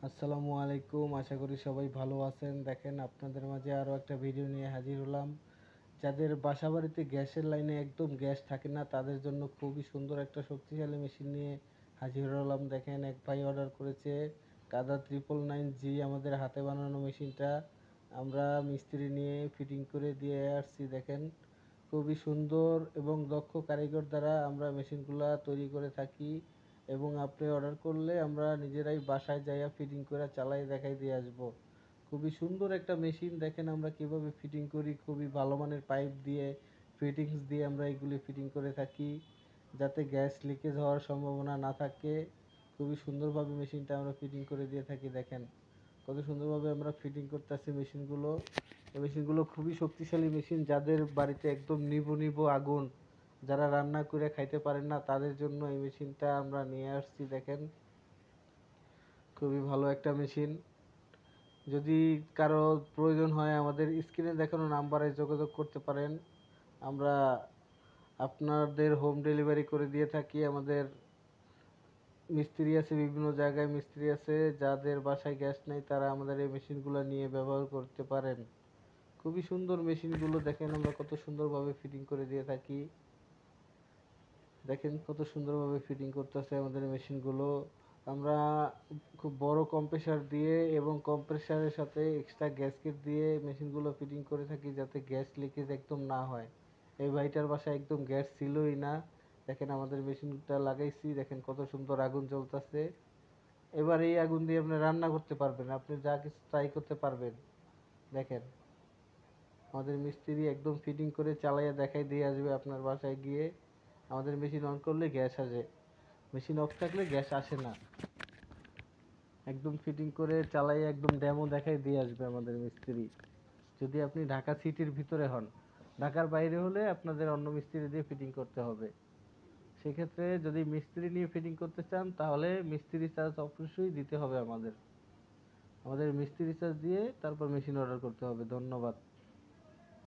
আসসালামু আলাইকুম, আশা করি সবাই ভালো আছেন। দেখেন, আপনাদের মাঝে আরও একটা ভিডিও নিয়ে হাজির হলাম। যাদের বাসাবাড়িতে গ্যাসের লাইনে একদম গ্যাস থাকে না, তাদের জন্য খুবই সুন্দর একটা শক্তিশালী মেশিন নিয়ে হাজির হলাম। দেখেন, এক ভাই অর্ডার করেছে কাদা 999G, আমাদের হাতে বানানো মেশিনটা আমরা মিস্ত্রি নিয়ে ফিটিং করে দিয়ে আসছি। দেখেন, খুবই সুন্দর এবং দক্ষ কারিগর দ্বারা আমরা মেশিনগুলো তৈরি করে থাকি, এবং আপনি অর্ডার করলে আমরা নিজেরাই বাসায় যাইয়া ফিটিং করে চালাই দেখাই দিয়ে আসবো। খুবই সুন্দর একটা মেশিন। দেখেন আমরা কিভাবে ফিটিং করি, খুবই ভালো মানের পাইপ দিয়ে ফিটিংস দিয়ে আমরা এগুলি ফিটিং করে থাকি, যাতে গ্যাস লিকেজ হওয়ার সম্ভাবনা না থাকে। খুবই সুন্দরভাবে মেশিনটা আমরা ফিটিং করে দিয়ে থাকি। দেখেন কত সুন্দরভাবে আমরা ফিটিং করতেছি মেশিনগুলো। এই মেশিনগুলো খুবই শক্তিশালী মেশিন। যাদের বাড়িতে একদম নিভু নিভু আগুন, যারা রান্না করে খাইতে পারেন না, তাদের জন্য এই মেশিনটা আমরা নিয়ে আসছি। দেখেন, খুবই ভালো একটা মেশিন। যদি কারো প্রয়োজন হয়, আমাদের স্ক্রিনে দেখানো নাম্বারে যোগাযোগ করতে পারেন। আমরা আপনাদের হোম ডেলিভারি করে দিয়ে থাকি। আমাদের মিস্ত্রি আছে, বিভিন্ন জায়গায় মিস্ত্রি আছে, যাদের বাসায় গ্যাস নেই তারা আমাদের এই মেশিনগুলো নিয়ে ব্যবহার করতে পারেন। খুবই সুন্দর মেশিনগুলো। দেখেন আমরা কত সুন্দরভাবে ফিটিং করে দিয়ে থাকি। দেখেন কত সুন্দরভাবে ফিটিং করতেছে আমাদের মেশিনগুলো। আমরা খুব বড় কম্প্রেসার দিয়ে এবং কম্প্রেসারের সাথে এক্সট্রা গ্যাসকেট দিয়ে মেশিনগুলো ফিটিং করে থাকি, যাতে গ্যাস লিকেজ একদম না হয়। এই ভাইটার বাসায় একদম গ্যাস ছিলই না। দেখেন আমাদের মেশিনটা লাগাইছি, দেখেন কত সুন্দর আগুন জ্বলতেছে। এবার এই আগুন দিয়ে আপনি রান্না করতে পারবেন, আপনি যা কিছু ট্রাই করতে পারবেন। দেখেন আমাদের মিস্ত্রি একদম ফিটিং করে চালাইয়া দেখাই দিয়ে আসবে আপনার বাসায় গিয়ে। আমাদের মেশিন অন করলে গ্যাস আসে, মেশিন অফ থাকলে গ্যাস আসে না। একদম ফিটিং করে চালাইয়া একদম ডেমো দেখাই দিয়ে আসবে আমাদের মিস্ত্রি। যদি আপনি ঢাকা সিটির ভিতরে হন, ঢাকার বাইরে হলে আপনাদের অন্য মিস্ত্রি দিয়ে ফিটিং করতে হবে। সেক্ষেত্রে যদি মিস্ত্রি নিয়ে ফিটিং করতে চান, তাহলে মিস্ত্রি চার্জ অবশ্যই দিতে হবে আমাদের। আমাদের মিস্ত্রি চার্জ দিয়ে তারপর মেশিন অর্ডার করতে হবে। ধন্যবাদ।